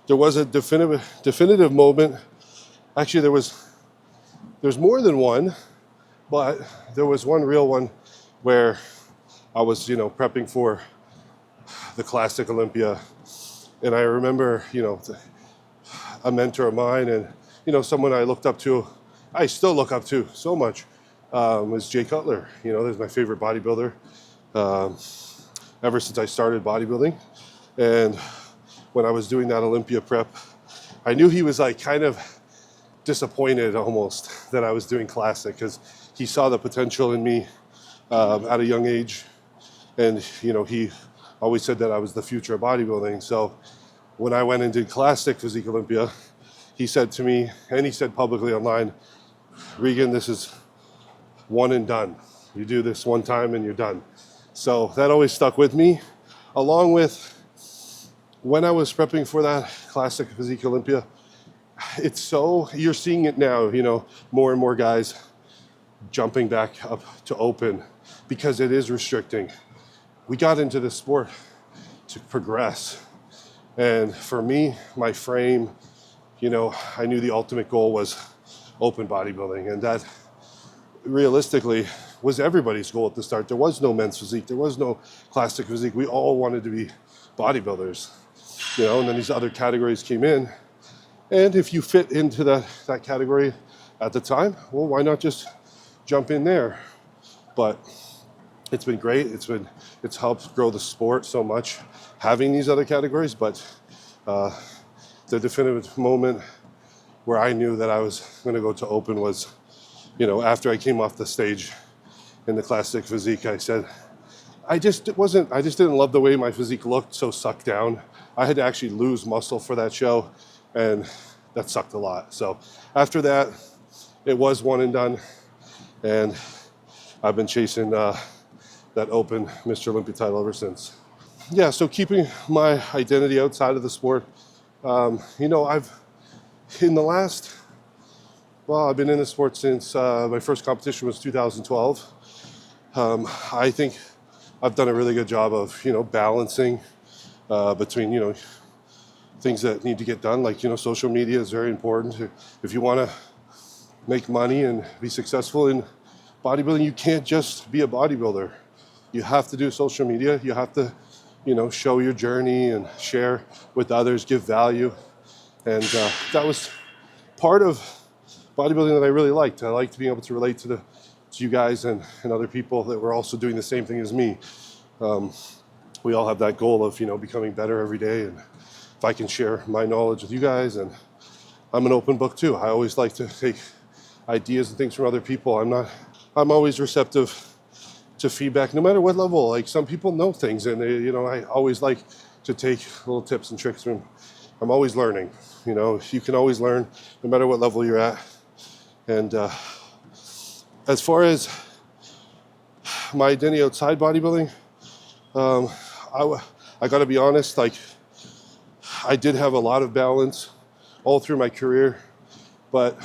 there was a definitive moment. Actually, there's more than one, but there was one real one where I was, prepping for the classic Olympia. And I remember, a mentor of mine and, someone I looked up to, I still look up to so much, was Jay Cutler. There's my favorite bodybuilder ever since I started bodybuilding. And when I was doing that Olympia prep, I knew he was like kind of disappointed almost that I was doing classic, because he saw the potential in me at a young age. And, he always said that I was the future of bodybuilding. So when I went and did classic physique Olympia, he said to me, and he said publicly online, Regan, this is one and done. You do this one time and you're done. So that always stuck with me, along with when I was prepping for that classic physique Olympia. You're seeing it now, more and more guys jumping back up to open because it is restricting. We got into this sport to progress. And for me, my frame, I knew the ultimate goal was open bodybuilding. And that realistically was everybody's goal at the start. There was no men's physique. There was no classic physique. We all wanted to be bodybuilders, and then these other categories came in. And if you fit into that category at the time, well, why not just jump in there? But it's been great. It's helped grow the sport so much, having these other categories. But the definitive moment where I knew that I was going to go to open was, after I came off the stage in the classic physique. I said, I just didn't love the way my physique looked, so sucked down. I had to actually lose muscle for that show, and that sucked a lot. So after that, it was one and done, and I've been chasing that open Mr. Olympia title ever since. Yeah, so keeping my identity outside of the sport, I've been in the sport since my first competition was 2012. I think I've done a really good job of, balancing between, things that need to get done. Like, social media is very important. If you want to make money and be successful in bodybuilding, you can't just be a bodybuilder. You have to do social media. You have to, show your journey and share with others, give value. And that was part of bodybuilding that I really liked. I liked being able to relate to you guys and other people that were also doing the same thing as me. We all have that goal of, becoming better every day. And if I can share my knowledge with you guys, and I'm an open book too. I always like to take ideas and things from other people. I'm always receptive to feedback, no matter what level. Like, some people know things, and they, I always like to take little tips and tricks from. I'm always learning. You can always learn, no matter what level you're at. And as far as my identity outside bodybuilding, I got to be honest. Like, I did have a lot of balance all through my career, but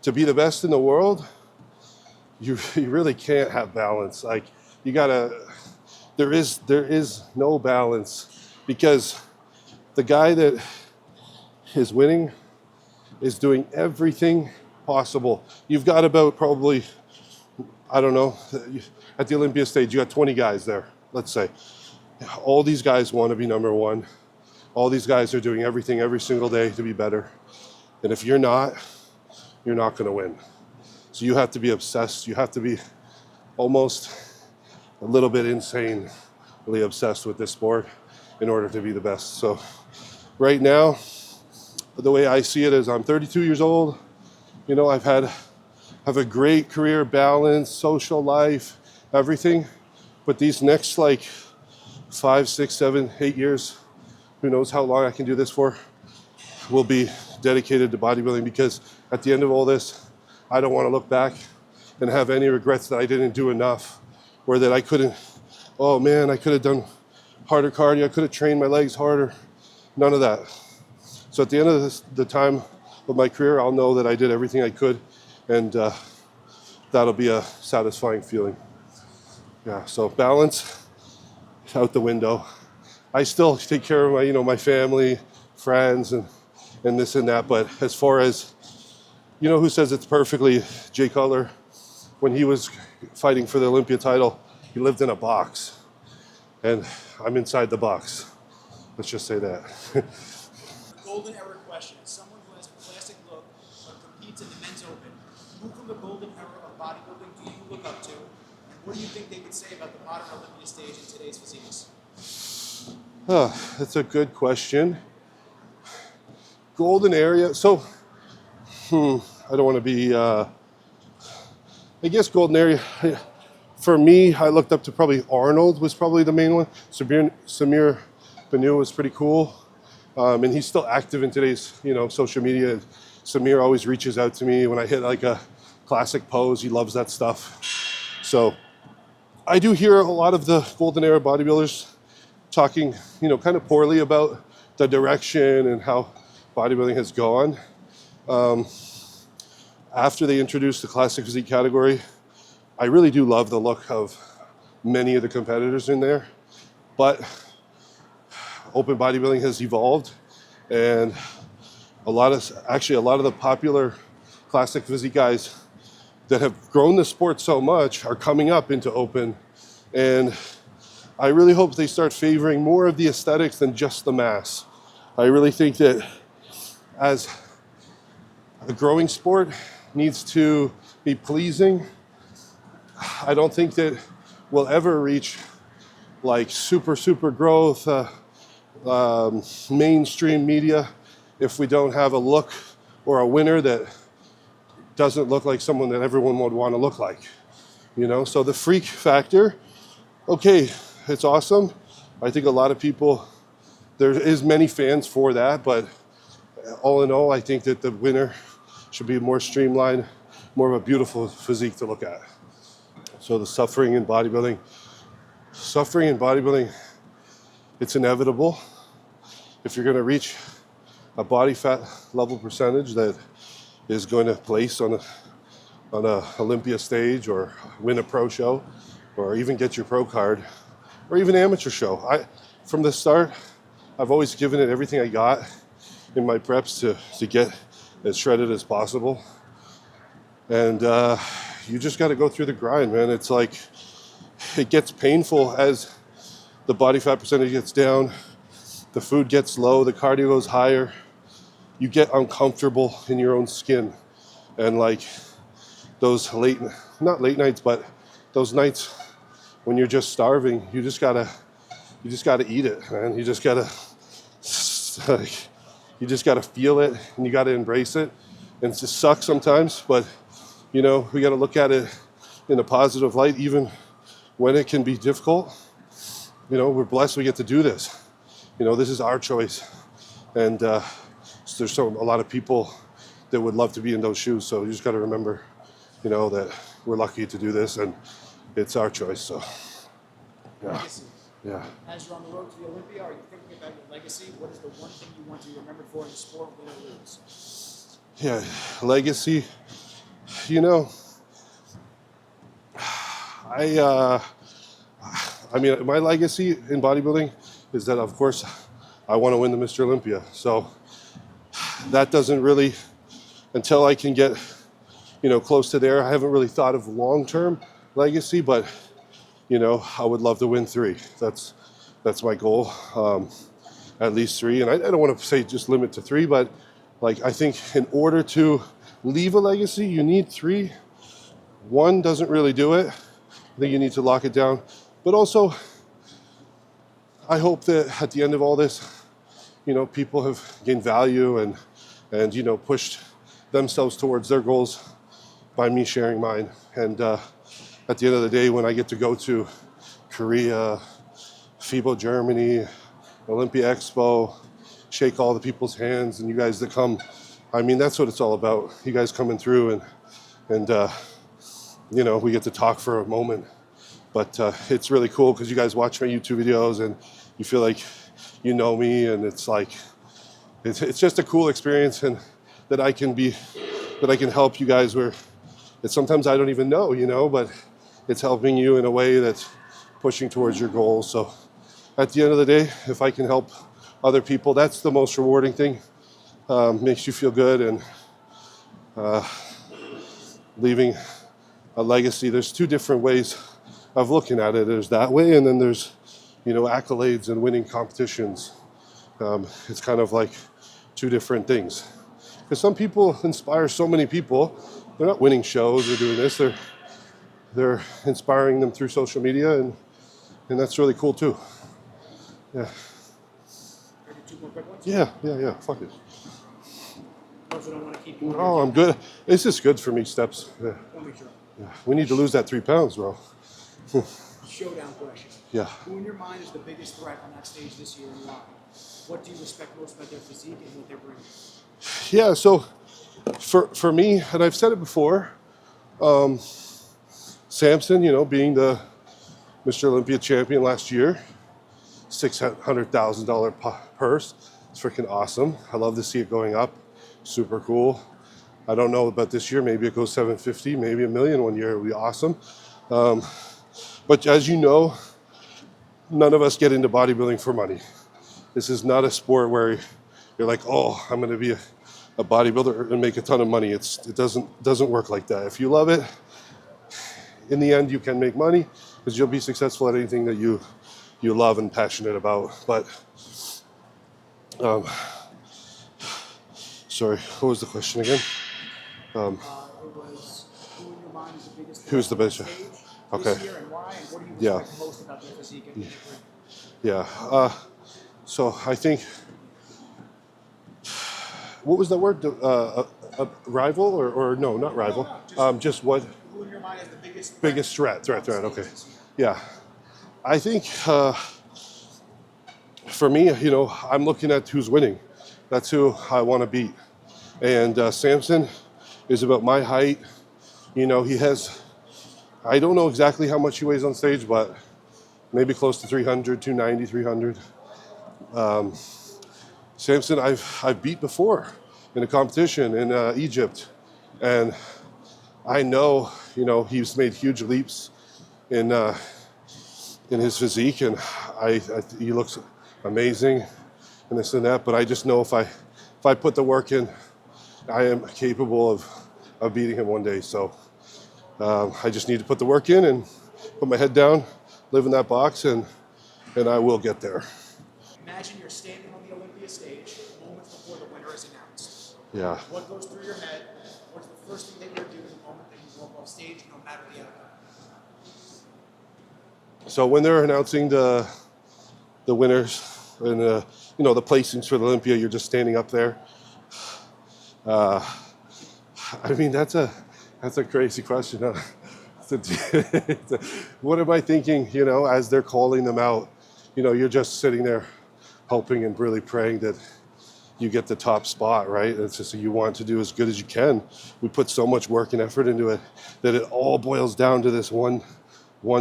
to be the best in the world, you really can't have balance. Like, there is no balance, because the guy that is winning is doing everything possible. You've got about probably, I don't know, at the Olympia stage, you got 20 guys there, let's say. All these guys want to be number one. All these guys are doing everything every single day to be better. And if you're not going to win. So you have to be obsessed. You have to be almost a little bit insanely obsessed with this sport in order to be the best. So right now, the way I see it is, I'm 32 years old. Have a great career, balance, social life, everything. But these next 5, 6, 7, 8 years, who knows how long I can do this for, will be dedicated to bodybuilding, because at the end of all this, I don't want to look back and have any regrets that I didn't do enough, or that I couldn't, I could have done harder cardio, I could have trained my legs harder. None of that. So at the end of the time of my career, I'll know that I did everything I could, and that'll be a satisfying feeling. Yeah, so balance out the window. I still take care of my family, friends and this and that. But as far as, you know who says it's perfectly? Jay Cutler. When he was fighting for the Olympia title, he lived in a box. And I'm inside the box. Let's just say that. Golden era question. As someone who has a classic look but competes in the men's open, who from the golden era of bodybuilding do you look up to? And what do you think they could say about the modern Olympia stage in today's physiques? That's a good question. Golden area. So, I don't want to be, I guess golden area. For me, I looked up to probably Arnold was probably the main one. Samir Banu was pretty cool. And he's still active in today's, social media. Samir always reaches out to me when I hit like a classic pose. He loves that stuff. So I do hear a lot of the golden era bodybuilders talking, kind of poorly about the direction and how bodybuilding has gone. After they introduced the classic physique category, I really do love the look of many of the competitors in there. But open bodybuilding has evolved, and a lot of the popular classic physique guys that have grown the sport so much are coming up into open, and I really hope they start favoring more of the aesthetics than just the mass. I really think that as a growing sport needs to be pleasing. I don't think that we'll ever reach like super growth, mainstream media if we don't have a look or a winner that doesn't look like someone that everyone would want to look like. So the freak factor, okay, it's awesome. I think a lot of people, there is many fans for that, but all in all, I think that the winner should be more streamlined, more of a beautiful physique to look at. So the suffering in bodybuilding, it's inevitable. If you're going to reach a body fat level percentage that is going to place on a Olympia stage or win a pro show or even get your pro card or even amateur show, from the start, I've always given it everything I got in my preps to get as shredded as possible. And you just got to go through the grind, man. It's like, it gets painful as the body fat percentage gets down, the food gets low, the cardio goes higher. You get uncomfortable in your own skin. And like those not late nights, but those nights when you're just starving, you just gotta eat it, man. You just gotta feel it, and you gotta embrace it. And it just sucks sometimes, but we gotta look at it in a positive light, even when it can be difficult. We're blessed we get to do this. This is our choice. And there's a lot of people that would love to be in those shoes. So you just gotta remember, that we're lucky to do this, and it's our choice. So, yeah. Legacy. Yeah. As you're on the road to the Olympia, are you thinking about your legacy? What is the one thing you want to be remembered for in the sport, win or lose? Yeah, legacy. My legacy in bodybuilding is that, of course, I want to win the Mr. Olympia. So that doesn't really, until I can get, close to there, I haven't really thought of long-term legacy, but, I would love to win 3. That's my goal, at least 3. And I don't want to say just limit to 3, but I think in order to leave a legacy, you need 3. 1 doesn't really do it. I think you need to lock it down. But also, I hope that at the end of all this, people have gained value and pushed themselves towards their goals by me sharing mine. And at the end of the day, when I get to go to Korea, FIBO Germany, Olympia Expo, shake all the people's hands and you guys that come, that's what it's all about. You guys coming through and we get to talk for a moment. But it's really cool because you guys watch my YouTube videos and you feel like you know me, and it's like, it's just a cool experience, and that I can help you guys where it's sometimes I don't even know, but it's helping you in a way that's pushing towards your goals. So at the end of the day, if I can help other people. That's the most rewarding thing. Makes you feel good and leaving a legacy. There's two different ways of looking at it. There's that way, and then there's, accolades and winning competitions. It's kind of like two different things. Because some people inspire so many people. They're not winning shows or doing this. They're inspiring them through social media, and that's really cool too. Yeah. Maybe 2 more quick ones. Yeah. Fuck it. Also don't want to keep you. Oh, I'm good. It's just good for me, Steps. Yeah. Don't be sure. We need to lose that 3 pounds, bro. Showdown question. Yeah. Who in your mind is the biggest threat on that stage this year and why? What do you respect most about their physique and what they're bringing? Yeah, so for me, and I've said it before, Samson, being the Mr. Olympia champion last year, $600,000 purse. It's freaking awesome. I love to see it going up. Super cool. I don't know about this year. Maybe it goes 750, maybe $1 million one year. It would be awesome. But as you know, none of us get into bodybuilding for money. This is not a sport where you're like, oh, I'm going to be a bodybuilder and make a ton of money. It doesn't work like that. If you love it, in the end, you can make money because you'll be successful at anything that you love and passionate about. But, sorry, what was the question again? It was who in your mind is the biggest threat Who's the on that best? stage Okay. this year and why? And what do you Yeah. respect most about their physique and what they bring? Yeah. So I think, what was that word? A rival or no, not rival. Just what? Who in your mind is the biggest Biggest threat. on stage Okay. this year? Yeah. I think for me, I'm looking at who's winning. That's who I want to beat. And Samson is about my height. He has, I don't know exactly how much he weighs on stage, but maybe close to 300, 290, 300. Samson, I've beat before in a competition in Egypt. And I know, he's made huge leaps in his physique, and he looks amazing and this and that. But I just know if I put the work in, I am capable of beating him one day. So I just need to put the work in and put my head down, live in that box, and I will get there. Imagine you're standing on the Olympia stage moments before the winner is announced. Yeah. What goes through your head? What's the first thing that you're doing the moment that you walk off stage, no matter the outcome? So when they're announcing the winners and the placings for the Olympia, you're just standing up there. I mean, that's a crazy question. Huh? What am I thinking? As they're calling them out, you're just sitting there, hoping and really praying that you get the top spot, right? It's just you want to do as good as you can. We put so much work and effort into it that it all boils down to this one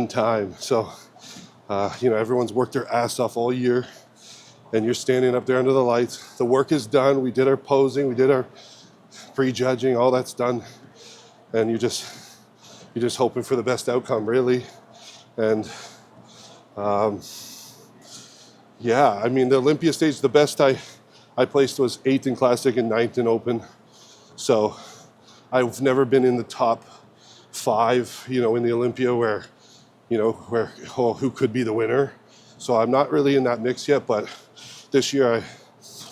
time. So, everyone's worked their ass off all year, and you're standing up there under the lights. The work is done. We did our posing. We did our prejudging. All that's done, and you're just hoping for the best outcome, really. And yeah, I mean, the Olympia stage, the best I placed was 8th in Classic and 9th in Open. So I've never been in the top 5, in the Olympia where who could be the winner. So I'm not really in that mix yet, but this year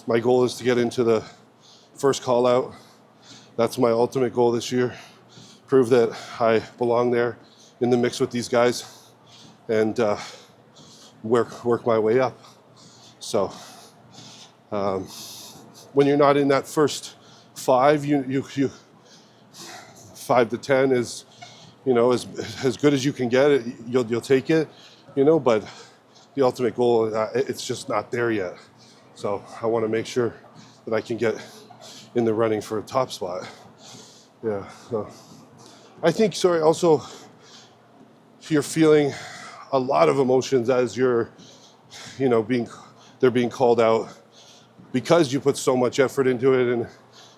my goal is to get into the first call out. That's my ultimate goal this year. Prove that I belong there in the mix with these guys and work my way up. So when you're not in that first 5, you 5 to 10 is as good as you can get it. You'll take it, but the ultimate goal, it's just not there yet. So I want to make sure that I can get in the running for a top spot. Yeah. So I think, also you're feeling a lot of emotions as you're, they're being called out because you put so much effort into it and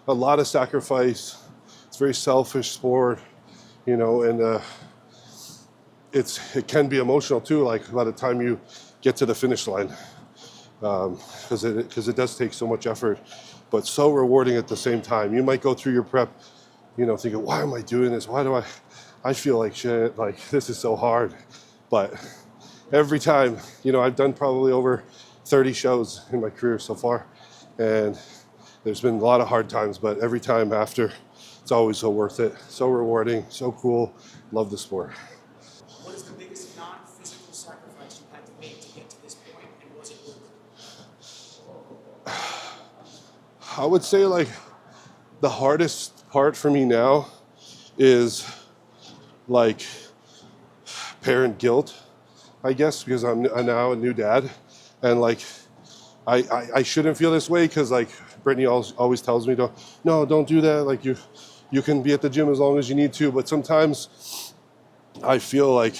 a lot of sacrifice. It's a very selfish sport, and it can be emotional too, like by the time you get to the finish line. because it does take so much effort, but so rewarding at the same time. You might go through your prep, thinking, why am I doing this? Why do I feel like shit, like this is so hard. But every time, I've done probably over 30 shows in my career so far, and there's been a lot of hard times, but every time after, it's always so worth it, so rewarding, so cool. Love the sport. What is the biggest non-physical sacrifice you had to make to get to this point, and was it worth it? I would say like the hardest part for me now is like parent guilt, I guess, because I'm now a new dad, and like I shouldn't feel this way because like Brittany always tells me, don't do that. Like you can be at the gym as long as you need to, but sometimes I feel like,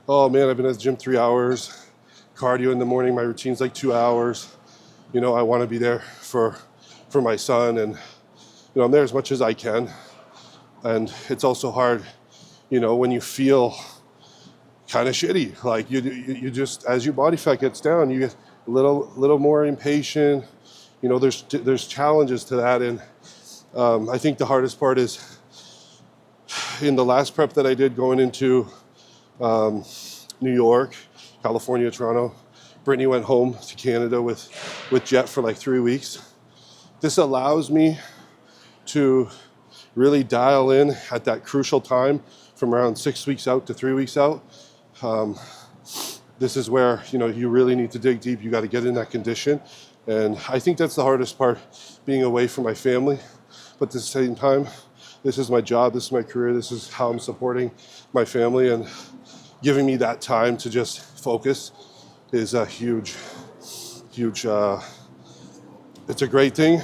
oh man, I've been at the gym 3 hours, cardio in the morning, my routine's like 2 hours. I want to be there for my son, and I'm there as much as I can. And it's also hard, when you feel kind of shitty, like you just, as your body fat gets down, you get a little more impatient. There's challenges to that, and I think the hardest part is in the last prep that I did going into New York, California, Toronto. Brittany went home to Canada with Jet for like 3 weeks. This allows me to really dial in at that crucial time from around 6 weeks out to 3 weeks out. This is where, you really need to dig deep. You got to get in that condition. And I think that's the hardest part, being away from my family. But at the same time, this is my job, this is my career, this is how I'm supporting my family, and giving me that time to just focus is a huge, it's a great thing,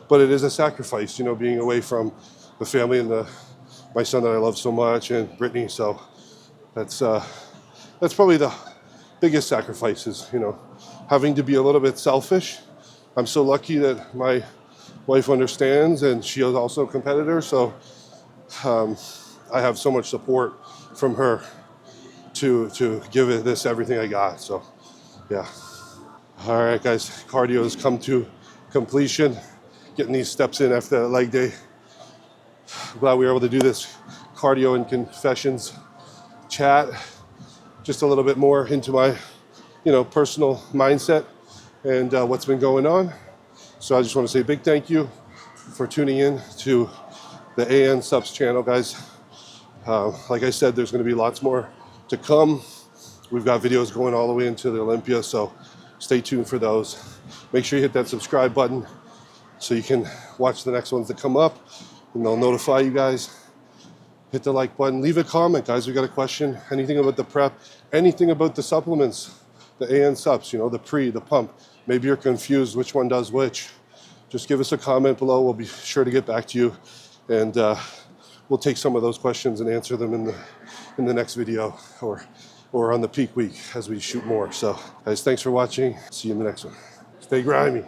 but it is a sacrifice, being away from the family and my son that I love so much, and Brittany. So that's probably the biggest sacrifice is, having to be a little bit selfish. I'm so lucky that my wife understands, and she is also a competitor, so I have so much support from her to give this everything I got. So yeah. All right, guys, cardio has come to completion. Getting these steps in after that leg day. I'm glad we were able to do this cardio and confessions chat. Just a little bit more into my, personal mindset and what's been going on. So I just want to say a big thank you for tuning in to the AN Subs channel, guys. Like I said, there's going to be lots more to come. We've got videos going all the way into the Olympia, so stay tuned for those. Make sure you hit that subscribe button so you can watch the next ones that come up, and they'll notify you guys. Hit the like button. Leave a comment, guys. We got a question. Anything about the prep, anything about the supplements, the AN Subs, the pre, the pump. Maybe you're confused which one does which. Just give us a comment below. We'll be sure to get back to you, and we'll take some of those questions and answer them in the next video or on the peak week as we shoot more. So guys, thanks for watching. See you in the next one. Stay grimy.